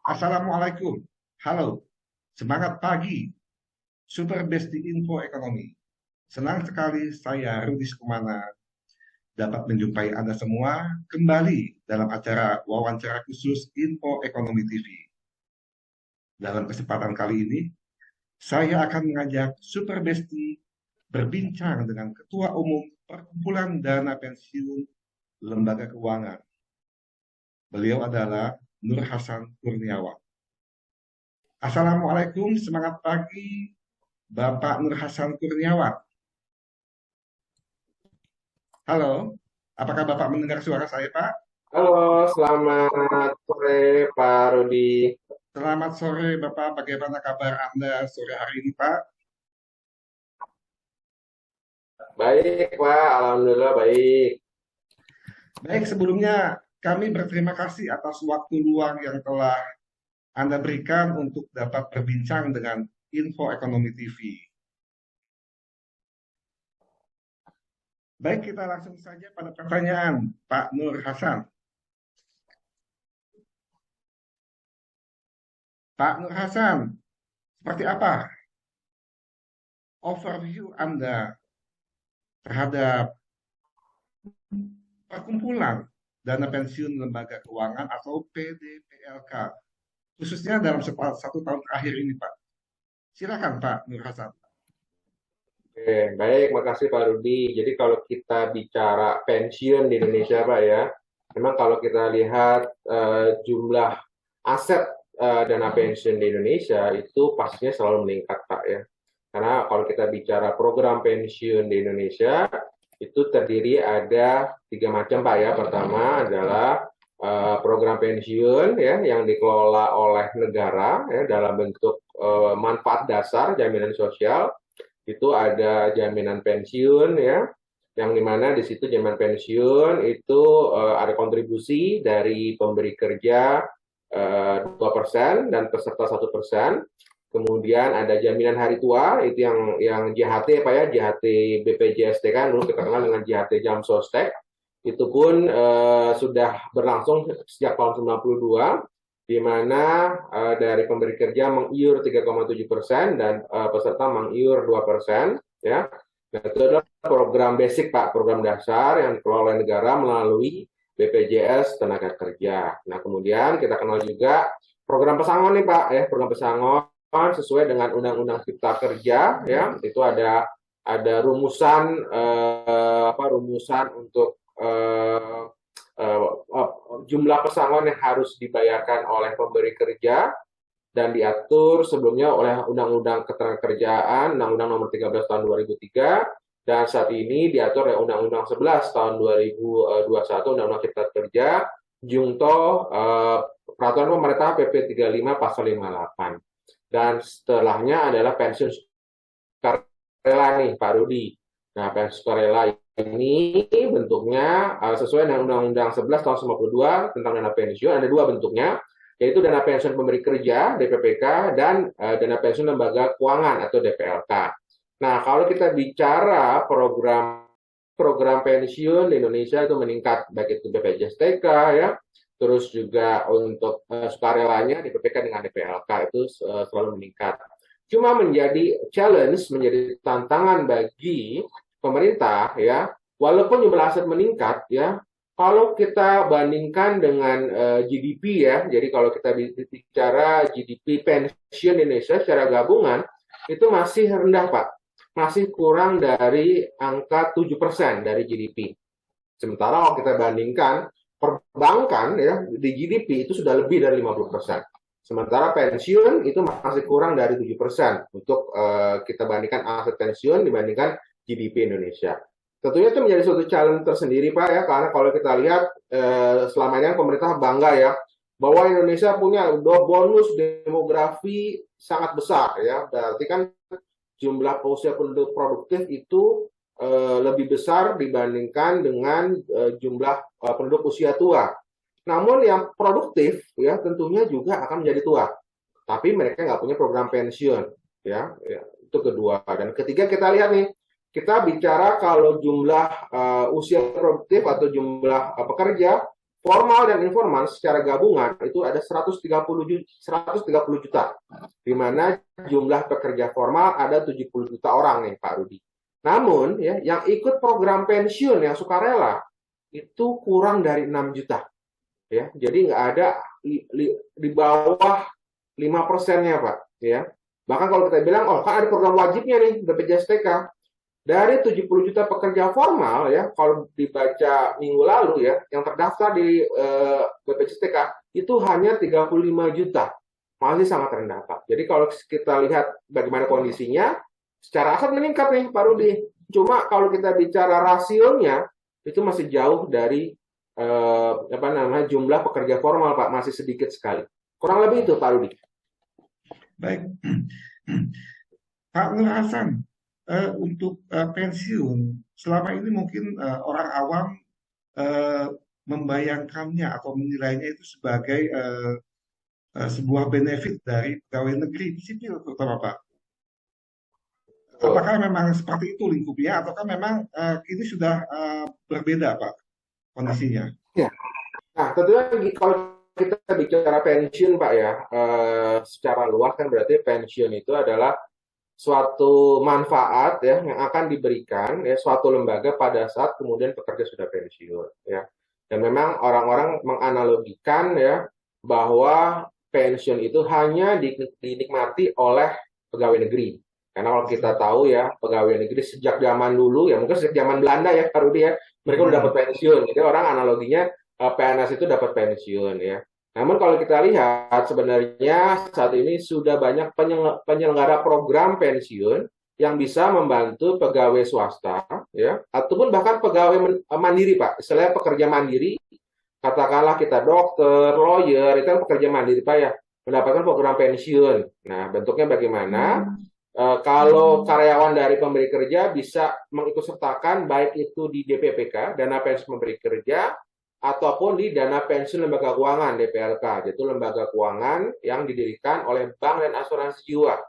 Assalamualaikum. Halo, semangat pagi. Super Besti Info Ekonomi. Senang sekali saya Rudi Sukumana dapat menjumpai Anda semua kembali dalam acara wawancara khusus Info Ekonomi TV. Dalam kesempatan kali ini, saya akan mengajak Super Besti berbincang dengan Ketua Umum Perkumpulan Dana Pensiun Lembaga Keuangan. Beliau adalah Nur Hasan Kurniawan. Assalamualaikum, semangat pagi Bapak Nur Hasan Kurniawan. Halo, apakah Bapak mendengar suara saya, Pak? Halo, selamat sore Pak Rudi. Selamat sore, Bapak. Bagaimana kabar Anda sore hari ini, Pak? Baik Pak, Alhamdulillah baik. Baik, sebelumnya kami berterima kasih atas waktu luang yang telah Anda berikan untuk dapat berbincang dengan Info Ekonomi TV. Baik, kita langsung saja pada pertanyaan Pak Nur Hasan. Pak Nur Hasan, seperti apa overview Anda terhadap perkumpulan dana pensiun lembaga keuangan atau PDPLK, khususnya dalam satu tahun terakhir ini, Pak? Silakan, Pak Nur Hasan. Oke, baik, makasih Pak Rudi. Jadi kalau kita bicara pensiun di Indonesia Pak ya, memang kalau kita lihat jumlah aset dana pensiun di Indonesia itu pastinya selalu meningkat Pak ya. Karena kalau kita bicara program pensiun di Indonesia, itu terdiri ada tiga macam Pak ya. Pertama adalah program pensiun ya yang dikelola oleh negara ya dalam bentuk manfaat dasar jaminan sosial. Itu ada jaminan pensiun ya, yang dimana di situ jaminan pensiun itu ada kontribusi dari pemberi kerja 2% dan peserta 1%. Kemudian ada jaminan hari tua, itu yang JHT Pak ya, JHT BPJST kan, dulu kita kenal dengan JHT Jam Sostek. Itu pun sudah berlangsung sejak tahun 92, di mana dari pemberi kerja mengiur 3,7% dan peserta mengiur 2%. Ya. Nah, itu adalah program basic Pak, program dasar yang dikelola oleh negara melalui BPJS Tenaga Kerja. Nah, kemudian kita kenal juga program pesangon nih Pak, ya, program pesangon sesuai dengan Undang-Undang Cipta Kerja, ya, itu ada rumusan rumusan untuk jumlah pesangon yang harus dibayarkan oleh pemberi kerja dan diatur sebelumnya oleh Undang-Undang Ketenagakerjaan, Undang-Undang Nomor 13 Tahun 2003, dan saat ini diatur oleh Undang-Undang 11 Tahun 2021, Undang-Undang Cipta Kerja, Jungto Peraturan Pemerintah PP 35 Pasal 58. Dan setelahnya adalah pensiun sukarela nih Pak Rudi. Nah, pensiun sukarela ini bentuknya sesuai dengan Undang-Undang 11 tahun 92 tentang dana pensiun, ada dua bentuknya, yaitu dana pensiun pemberi kerja DPPK dan dana pensiun lembaga keuangan atau DPLK. Nah, kalau kita bicara program pensiun di Indonesia itu meningkat, baik itu BPJS TK ya, terus juga untuk sukarelanya DPPK dengan DPLK itu selalu meningkat. Cuma menjadi challenge, menjadi tantangan bagi pemerintah ya, walaupun jumlah aset meningkat ya, kalau kita bandingkan dengan GDP ya, jadi kalau kita bicara GDP pensiun Indonesia secara gabungan itu masih rendah Pak, masih kurang dari angka 7% dari GDP. Sementara kalau kita bandingkan perbankan ya di GDP itu sudah lebih dari 50%. Sementara pensiun itu masih kurang dari 7% untuk kita bandingkan aset pensiun dibandingkan GDP Indonesia. Tentunya itu menjadi suatu challenge tersendiri Pak ya, karena kalau kita lihat selama ini pemerintah bangga ya bahwa Indonesia punya bonus demografi sangat besar ya. Berarti kan jumlah usia penduduk produktif itu lebih besar dibandingkan dengan jumlah penduduk usia tua. Namun yang produktif ya tentunya juga akan menjadi tua. Tapi mereka nggak punya program pensiun ya, itu kedua. Dan ketiga kita lihat nih, kita bicara kalau jumlah usia produktif atau jumlah pekerja formal dan informal secara gabungan itu ada 130 juta, di mana jumlah pekerja formal ada 70 juta orang nih Pak Rudi. Namun ya, yang ikut program pensiun yang sukarela itu kurang dari 6 juta. Ya, jadi nggak ada di bawah 5%-nya Pak. Ya, bahkan kalau kita bilang, oh kan ada program wajibnya nih BPJS TK. Dari 70 juta pekerja formal ya, kalau dibaca minggu lalu ya, yang terdaftar di BPJS TK itu hanya 35 juta. Masih sangat rendah, Pak. Jadi kalau kita lihat bagaimana kondisinya, secara aset meningkat nih, Pak Rudi. Cuma kalau kita bicara rasionya, itu masih jauh dari jumlah pekerja formal, Pak. Masih sedikit sekali. Kurang lebih itu, Pak Rudi. Baik, Pak Nur Hasan, untuk pensiun selama ini mungkin orang awam membayangkannya atau menilainya itu sebagai sebuah benefit dari pegawai negeri sipil terutama Pak. Apakah memang seperti itu lingkupnya ataukah memang ini sudah berbeda Pak kondisinya? Ya. Nah, tentunya kalau kita bicara pensiun Pak ya, secara luas kan berarti pensiun itu adalah suatu manfaat ya yang akan diberikan ya suatu lembaga pada saat kemudian pekerja sudah pensiun ya. Dan memang orang-orang menganalogikan ya bahwa pensiun itu hanya dinikmati oleh pegawai negeri. Karena kalau kita tahu ya pegawai negeri sejak zaman dulu ya mungkin sejak zaman Belanda ya Pak Rudi ya mereka udah dapat pensiun. Jadi orang analoginya PNS itu dapat pensiun ya. Namun kalau kita lihat sebenarnya saat ini sudah banyak penyelenggara program pensiun yang bisa membantu pegawai swasta ya ataupun bahkan pegawai mandiri Pak. Istilahnya pekerja mandiri, katakanlah kita dokter, lawyer, itu kan pekerja mandiri Pak ya, mendapatkan program pensiun. Nah, bentuknya bagaimana? Kalau karyawan dari pemberi kerja bisa mengikutsertakan baik itu di DPPK, dana pensiun pemberi kerja, ataupun di dana pensiun lembaga keuangan DPLK, yaitu lembaga keuangan yang didirikan oleh bank dan asuransi jiwa.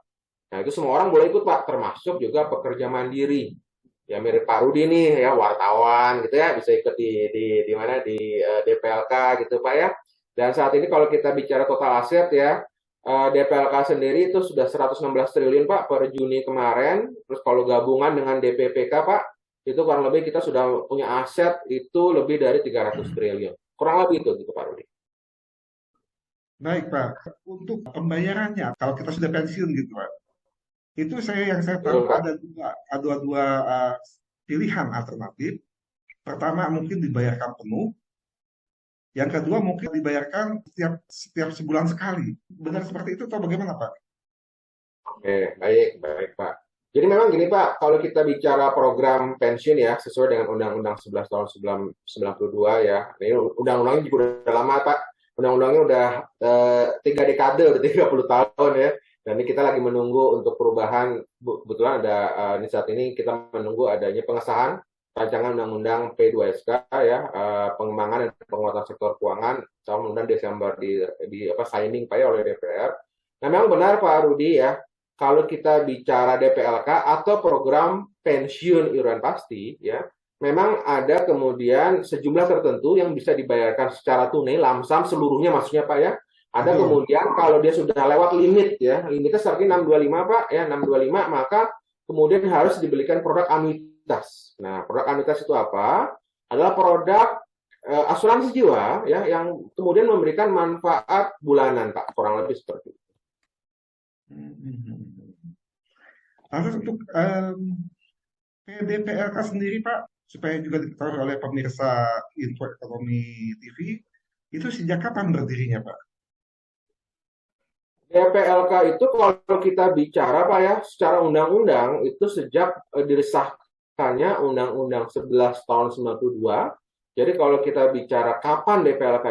Nah itu semua orang boleh ikut Pak, termasuk juga pekerja mandiri. Ya mirip Pak Rudi nih ya wartawan gitu ya bisa ikut di mana di DPLK gitu Pak ya. Dan saat ini kalau kita bicara total aset ya DPLK sendiri itu sudah 116 triliun Pak per Juni kemarin. Terus kalau gabungan dengan DPPK Pak itu kurang lebih kita sudah punya aset itu lebih dari 300 triliun. Kurang lebih itu gitu Pak Rudi. Baik Pak, untuk pembayarannya kalau kita sudah pensiun gitu Pak, itu yang saya tahu Betul, Pak. ada dua pilihan alternatif. Pertama mungkin dibayarkan penuh, yang kedua mungkin dibayarkan setiap sebulan sekali. Benar seperti itu atau bagaimana Pak? Oke, baik, baik Pak. Jadi memang gini Pak, kalau kita bicara program pensiun ya, sesuai dengan Undang-Undang 11 tahun 1992 ya, ini undang-undangnya juga udah lama Pak, undang-undangnya udah 3 dekade, udah 30 tahun ya, dan ini kita lagi menunggu untuk perubahan, kebetulan ada, ini saat ini kita menunggu adanya pengesahan rancangan Undang-Undang P2SK ya, pengembangan dan penguatan sektor keuangan, tahun undang Desember di signing Pak ya oleh DPR. Nah memang benar Pak Rudi ya, kalau kita bicara DPLK atau program pensiun iuran pasti, ya, memang ada kemudian sejumlah tertentu yang bisa dibayarkan secara tunai, lamsam seluruhnya maksudnya Pak ya. Ada kemudian kalau dia sudah lewat limit ya, limitnya seperti 625 Pak ya, 625 maka kemudian harus dibelikan produk anuitas. Nah, produk anuitas itu apa? Adalah produk asuransi jiwa ya yang kemudian memberikan manfaat bulanan Pak, kurang lebih seperti itu. Lalu untuk PDPLK sendiri Pak, supaya juga diketahui oleh pemirsa Info Ekonomi TV, itu sejak kapan berdirinya Pak? DPLK itu kalau kita bicara Pak ya, secara undang-undang itu sejak disahkannya Undang-Undang 11 tahun 92. Jadi kalau kita bicara kapan DPLK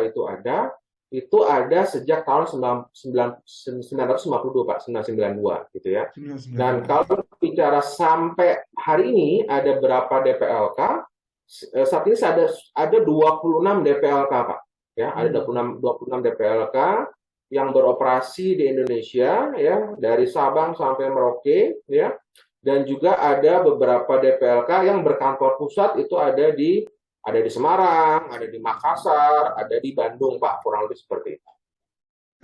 itu ada sejak tahun 1992 Pak, 1992 gitu ya. Dan kalau bicara sampai hari ini ada berapa DPLK? Saat ini ada 26 DPLK Pak. Ya, ada 26 DPLK yang beroperasi di Indonesia ya, dari Sabang sampai Merauke ya. Dan juga ada beberapa DPLK yang berkantor pusat itu ada di Ada di Semarang, ada di Makassar, ada di Bandung, Pak. Kurang lebih seperti itu.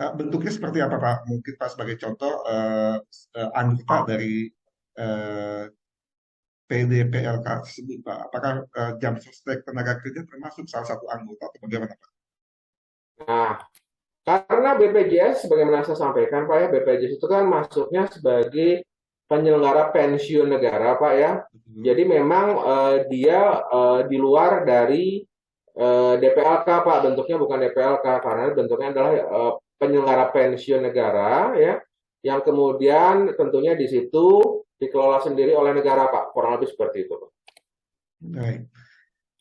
Bentuknya seperti apa, Pak? Mungkin Pak sebagai contoh anggota dari eh, PDPLK tersebut, Pak. Apakah jam sostek tenaga kerja termasuk salah satu anggota atau bagaimana, Pak? Nah, karena BPJS, sebagaimana saya sampaikan, Pak ya, BPJS itu kan masuknya sebagai penyelenggara pensiun negara, Pak ya. Betul. Jadi memang dia di luar dari DPLK, Pak. Bentuknya bukan DPLK, karena bentuknya adalah penyelenggara pensiun negara, ya, yang kemudian tentunya di situ dikelola sendiri oleh negara, Pak. Kurang lebih seperti itu, Pak. Baik.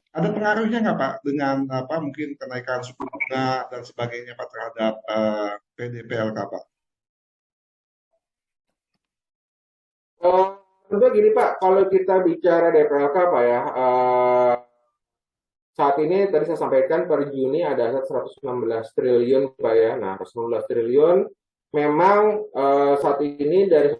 Ada pengaruhnya nggak, Pak, dengan apa mungkin kenaikan suku bunga dan sebagainya, Pak, terhadap PDPLK, Pak? Eh, Tentunya gini, Pak, kalau kita bicara DPLK, Pak ya, saat ini tadi saya sampaikan per Juni ada aset 116 triliun, Pak ya. Nah, 116 triliun memang saat ini dari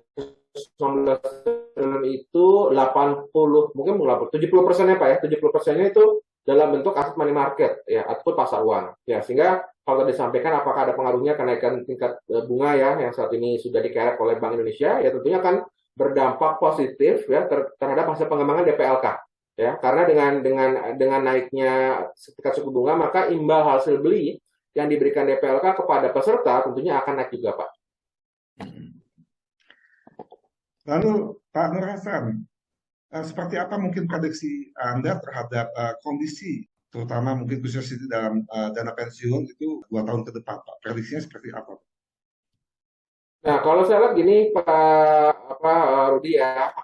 116 triliun itu 80, mungkin 70%-nya, Pak ya. 70%-nya itu dalam bentuk aset money market ya, ataupun pasar uang. Ya, sehingga kalau tadi disampaikan apakah ada pengaruhnya kenaikan tingkat bunga ya yang saat ini sudah dikerek oleh Bank Indonesia, ya tentunya akan berdampak positif ya terhadap hasil pengembangan DPLK. Ya, karena dengan naiknya tingkat suku bunga, maka imbal hasil beli yang diberikan DPLK kepada peserta tentunya akan naik juga, Pak. Lalu, Pak Nur Hasan, seperti apa mungkin prediksi Anda terhadap kondisi, terutama mungkin khususnya di dalam dana pensiun itu 2 tahun ke depan, Pak? Prediksinya seperti apa, Pak? Nah, kalau saya lihat gini, Pak Rudi ya,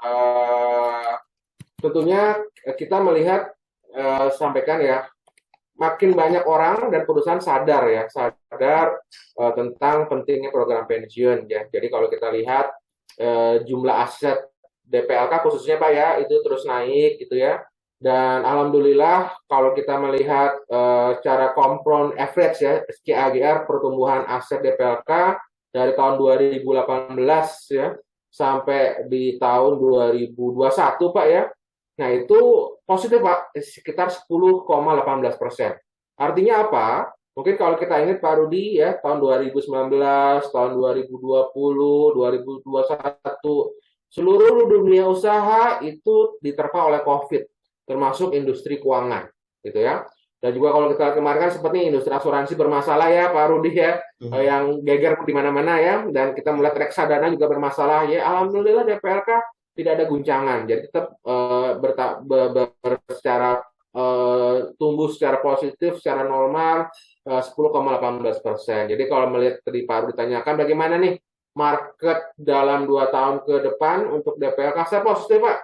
tentunya kita melihat sampaikan ya, makin banyak orang dan perusahaan sadar tentang pentingnya program pensiun ya. Jadi kalau kita lihat jumlah aset DPLK khususnya, Pak ya, itu terus naik gitu ya. Dan alhamdulillah kalau kita melihat cara compound average ya, CAGR pertumbuhan aset DPLK dari tahun 2018 ya sampai di tahun 2021, Pak ya. Nah, itu positif, Pak, sekitar 10,18%. Artinya apa? Mungkin kalau kita ingat, Pak Rudi ya, tahun 2019, tahun 2020, 2021, seluruh dunia usaha itu diterpa oleh COVID, termasuk industri keuangan, gitu ya. Dan juga kalau kita kemarin kan seperti industri asuransi bermasalah ya, Pak Rudi ya, yang geger di mana-mana ya, dan kita melihat reksadana juga bermasalah ya. Alhamdulillah DPLK tidak ada guncangan, jadi tetap secara tumbuh secara positif, secara normal 10,18%. Jadi kalau melihat tadi Pak Rudi ditanyakan bagaimana nih market dalam 2 tahun ke depan untuk DPLK, saya positif, Pak.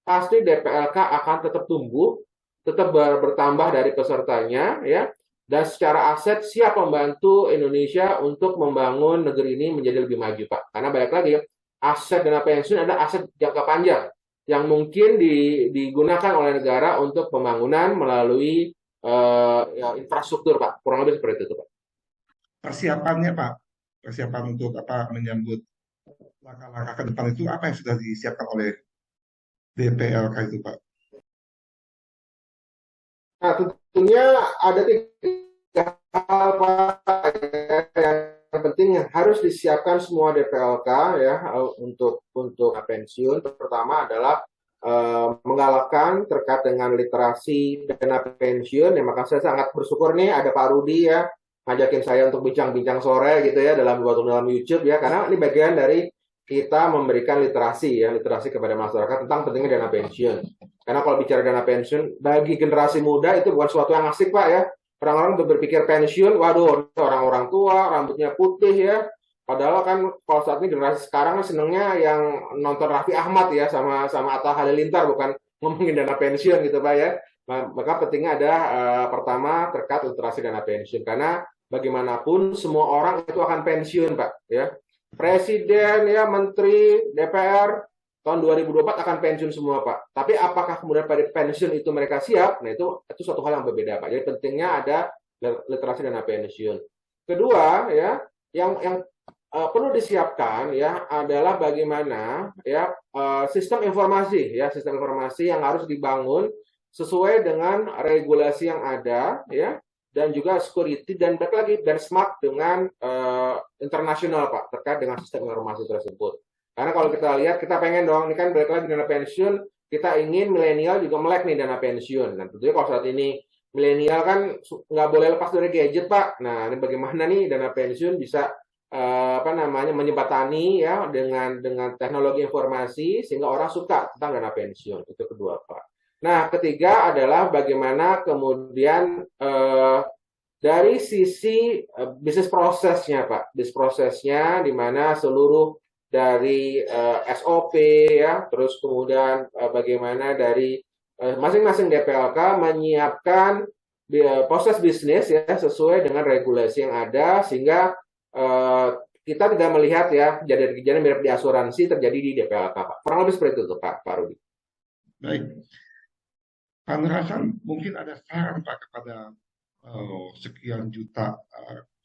Pasti DPLK akan tetap tumbuh, tetap bertambah dari pesertanya ya, dan secara aset siap membantu Indonesia untuk membangun negeri ini menjadi lebih maju, Pak. Karena balik lagi ya, aset dana pensiun adalah aset jangka panjang yang mungkin digunakan oleh negara untuk pembangunan melalui ya, infrastruktur, Pak. Kurang lebih seperti itu, Pak. Persiapannya, Pak, persiapan untuk apa menyambut langkah-langkah ke depan itu apa yang sudah disiapkan oleh DPLK itu, Pak? Nah, tentunya ada 3 hal, Pak, yang penting yang harus disiapkan semua DPLK ya untuk pensiun. Pertama adalah menggalakkan terkait dengan literasi dana pensiun. Ya, maka saya sangat bersyukur nih ada Pak Rudi ya ngajakin saya untuk bincang-bincang sore gitu ya dalam YouTube ya, karena ini bagian dari kita memberikan literasi kepada masyarakat tentang pentingnya dana pensiun. Karena kalau bicara dana pensiun bagi generasi muda itu bukan sesuatu yang asik, Pak ya. Orang-orang berpikir pensiun, waduh, orang-orang tua, rambutnya putih ya. Padahal kan kalau saat ini generasi sekarang senengnya yang nonton Raffi Ahmad ya sama Atta Halilintar, bukan ngomongin dana pensiun gitu, Pak ya. Maka pentingnya ada pertama terkait literasi dana pensiun, karena bagaimanapun semua orang itu akan pensiun, Pak ya. Presiden ya, menteri, DPR tahun 2024 akan pensiun semua, Pak. Tapi apakah kemudian pada pensiun itu mereka siap? Nah, itu suatu hal yang berbeda, Pak. Jadi pentingnya ada literasi dana pensiun. Kedua, ya, yang perlu disiapkan ya adalah bagaimana ya sistem informasi yang harus dibangun sesuai dengan regulasi yang ada, ya, dan juga security dan balik lagi benchmark dengan internasional Pak terkait dengan sistem informasi tersebut. Karena kalau kita lihat kita pengen dong, ini kan balik lagi dana pensiun, kita ingin milenial juga melek nih dana pensiun. Dan tentunya kalau saat ini milenial kan nggak boleh lepas dari gadget Pak. Nah ini bagaimana nih dana pensiun bisa apa namanya menjembatani ya dengan teknologi informasi sehingga orang suka tentang dana pensiun. Itu kedua Pak. Nah ketiga adalah bagaimana kemudian dari sisi bisnis prosesnya Pak, bisnis prosesnya di mana seluruh dari SOP ya, terus kemudian bagaimana dari masing-masing DPLK menyiapkan proses bisnis ya sesuai dengan regulasi yang ada sehingga kita tidak melihat ya kejadian-kejadian mirip di asuransi terjadi di DPLK Pak. Kurang lebih seperti itu Pak Rudi. Baik, Pak Nur Hasan, mungkin ada saran Pak kepada sekian juta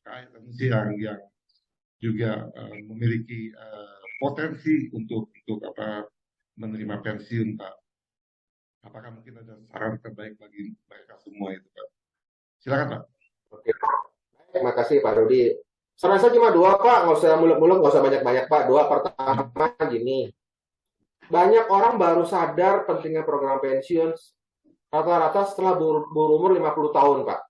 rakyat Indonesia yang juga memiliki potensi untuk menerima pensiun Pak. Apakah mungkin ada saran terbaik bagi mereka semua itu Pak? Silakan Pak. Oke, terima kasih Pak Rudi. Saran saya cuma dua Pak, nggak usah muluk-muluk, nggak usah banyak-banyak Pak. Dua, pertama gini, banyak orang baru sadar pentingnya program pensiun rata-rata setelah berumur 50 tahun Pak.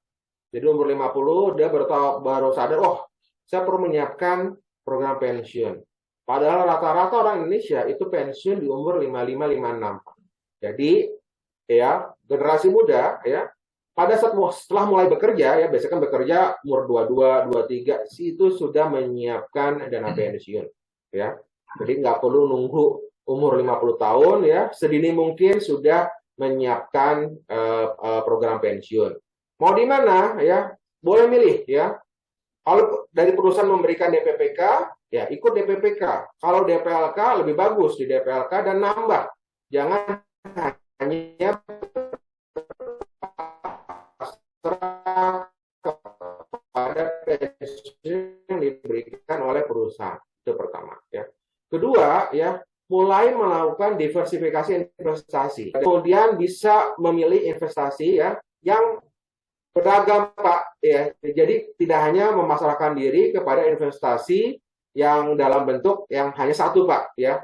Jadi umur 50 dia baru sadar, oh saya perlu menyiapkan program pensiun. Padahal rata-rata orang Indonesia itu pensiun di umur 55, 56. Jadi ya generasi muda ya pada saat setelah mulai bekerja ya biasanya kan bekerja umur 22, 23 itu sudah menyiapkan dana pensiun ya. Jadi nggak perlu nunggu umur 50 tahun ya, sedini mungkin sudah menyiapkan program pensiun. Mau di mana ya? Boleh milih ya. Kalau dari perusahaan memberikan DPPK, ya ikut DPPK. Kalau DPLK lebih bagus di DPLK dan nambah. Jangan hanya pada pensiun yang diberikan oleh perusahaan. Itu pertama ya. Kedua ya, mulai melakukan diversifikasi investasi. Kemudian bisa memilih investasi ya yang beragam Pak ya. Jadi tidak hanya memasrahkan diri kepada investasi yang dalam bentuk yang hanya satu Pak ya.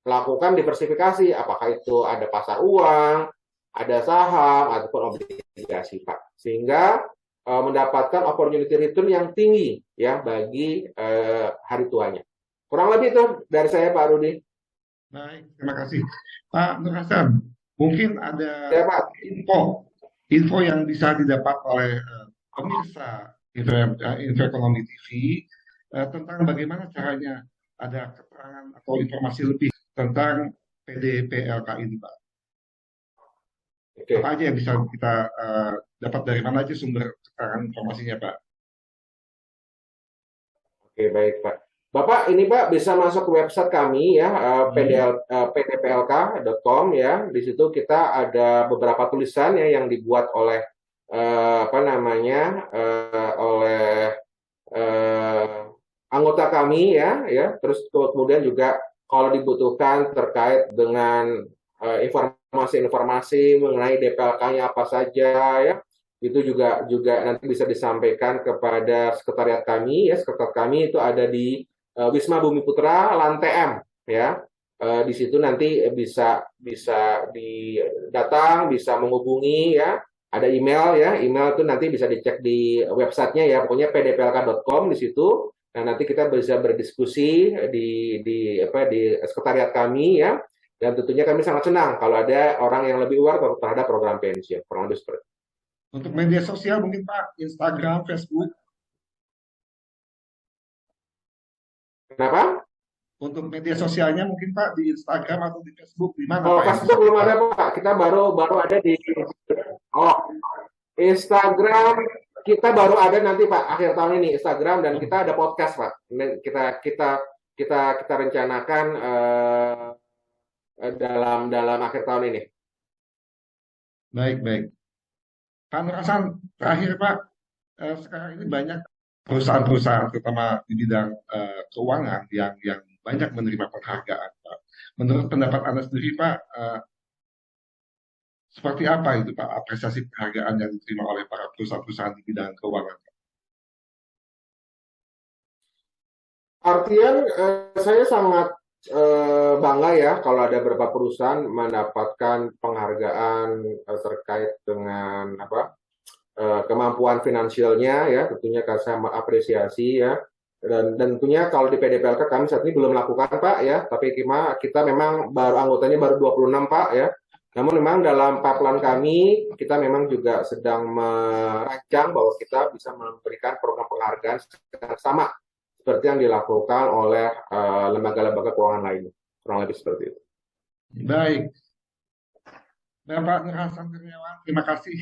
Lakukan diversifikasi, apakah itu ada pasar uang, ada saham ataupun obligasi Pak. Sehingga mendapatkan opportunity return yang tinggi ya bagi hari tuanya. Kurang lebih itu dari saya Pak Rudi. Baik, terima kasih. Pak Nur Hasan, mungkin ada Ya, Pak. info yang bisa didapat oleh pemirsa Info Ekonomi TV tentang bagaimana caranya ada keterangan atau informasi lebih tentang PDPLK ini, Pak. Oke. Apa aja yang bisa kita dapat dari mana aja sumber keterangan informasinya, Pak? Oke, baik Pak. Bapak ini Pak bisa masuk ke website kami ya pdplk.com ya. Di situ kita ada beberapa tulisan ya yang dibuat oleh oleh anggota kami ya. Terus kemudian juga kalau dibutuhkan terkait dengan informasi-informasi mengenai DPLK-nya apa saja ya. Itu juga nanti bisa disampaikan kepada sekretariat kami ya. Sekretariat kami itu ada di Wisma Bumi Putra lantai M ya. Di situ nanti bisa datang, bisa menghubungi ya. Ada email ya. Email itu nanti bisa dicek di websitenya ya. Pokoknya pdplk.com di situ. Nah, nanti kita bisa berdiskusi di sekretariat kami ya. Dan tentunya kami sangat senang kalau ada orang yang lebih aware terhadap program pensiun. Kurang lebih seperti itu. Untuk media sosial mungkin Pak, Instagram, Facebook. Kenapa? Untuk media sosialnya mungkin Pak di Instagram atau di Facebook di mana Oh, Pak? Facebook belum ada Pak. Kita baru ada di Instagram. Kita baru ada nanti Pak akhir tahun ini Instagram dan kita ada podcast Pak. Kita rencanakan dalam akhir tahun ini. Baik. Pak Nur Hasan, terakhir Pak, sekarang ini banyak perusahaan-perusahaan terutama di bidang keuangan yang banyak menerima penghargaan Pak. Menurut pendapat Anda sendiri Pak, Seperti apa itu Pak apresiasi penghargaan yang diterima oleh para perusahaan-perusahaan di bidang keuangan? Artian saya sangat bangga ya kalau ada beberapa perusahaan mendapatkan penghargaan terkait dengan kemampuan finansialnya ya, tentunya saya mengapresiasi ya. Dan tentunya kalau di PDPLK kami saat ini belum melakukan Pak ya, tapi kita memang baru anggotanya baru 26 Pak ya. Namun memang dalam pipeline kami kita memang juga sedang merancang bahwa kita bisa memberikan program penghargaan yang sama seperti yang dilakukan oleh lembaga-lembaga keuangan lainnya. Kurang lebih seperti itu. Baik, Bapak Nur Hasan Kurniawan, terima kasih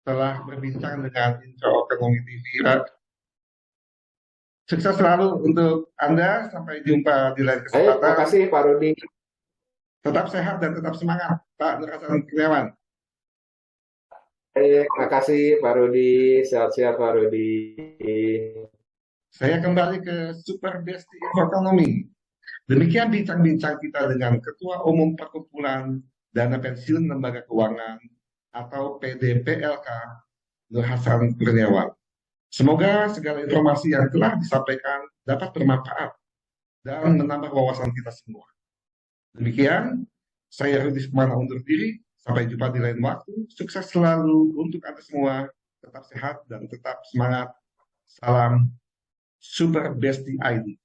telah berbincang dengan Intro Ekonomi TV. Sukses selalu untuk Anda. Sampai jumpa di lain Baik, terima kesempatan. kasih Pak Rudi. Tetap sehat dan tetap semangat, Pak Nur Hasan Kurniawan. Baik, terima kasih Pak Rudi. Sehat-sehat Pak Rudi. Saya kembali ke Super Besti Ekonomi. Demikian bincang-bincang kita dengan Ketua Umum Perkumpulan Dana Pensiun Lembaga Keuangan atau PDPLK, Nur Hasan Kurniawan. Semoga segala informasi yang telah disampaikan dapat bermanfaat dan menambah wawasan kita semua. Demikian, saya Rudi Sukmana undur diri. Sampai jumpa di lain waktu. Sukses selalu untuk Anda semua. Tetap sehat dan tetap semangat. Salam Super Besti ID.